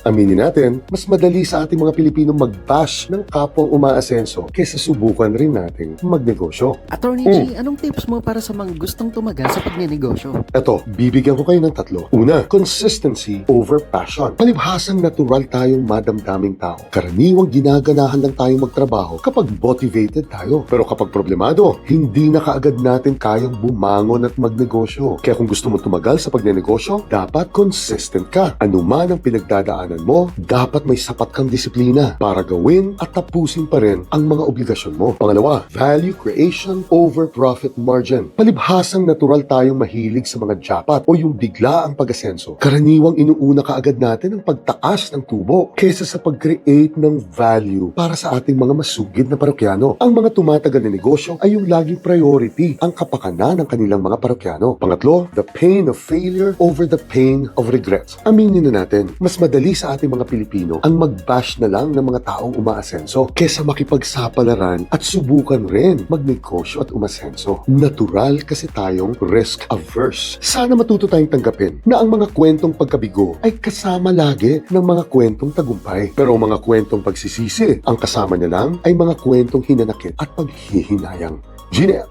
Aminin natin, mas madali sa ating mga Pilipino mag-bash ng kapwang umaasenso kaysa subukan rin nating magnegosyo. Attorney G, anong tips mo para sa mga gustong tumagal sa pagnenegosyo? Eto, bibigyan ko kayo ng tatlo. Una, consistency over passion. Palibhasang natural tayong madamdaming tao. Karaniwang ginaganahan lang tayong magtrabaho kapag motivated tayo. Pero kapag problemado, hindi na kaagad natin kayang bumangon at magnegosyo. Kaya kung gusto mo tumagal sa pagnenegosyo, dapat consistent ka. Ano man ang pinagdadaanan mo, dapat may sapat kang disiplina para gawin at tapusin pa rin ang mga obligasyon mo. Pangalawa, value creation over profit margin. Palibhasang natural tayong mahilig sa mga jackpot o yung bigla ang pag-asenso. Karaniwang inuuna kaagad natin ang pagtaas ng tubo kaysa sa pag-create ng value para sa ating mga masugid na parokyano. Ang mga tumatagal na negosyo ay yung laging priority, ang kapakanan ng kanilang mga parokyano. Pangatlo, the pain of failure over the pain of regrets. Aminin na natin, mas madali sa ating mga Pilipino ang mag-bash na lang ng mga taong umaasenso kesa makipagsapalaran at subukan rin magnegosyo at umasenso. Natural kasi tayong risk-averse. Sana matuto tayong tanggapin na ang mga kwentong pagkabigo ay kasama lagi ng mga kwentong tagumpay. Pero ang mga kwentong pagsisisi, ang kasama niya lang ay mga kwentong hinanakit at paghihinayang. Gina!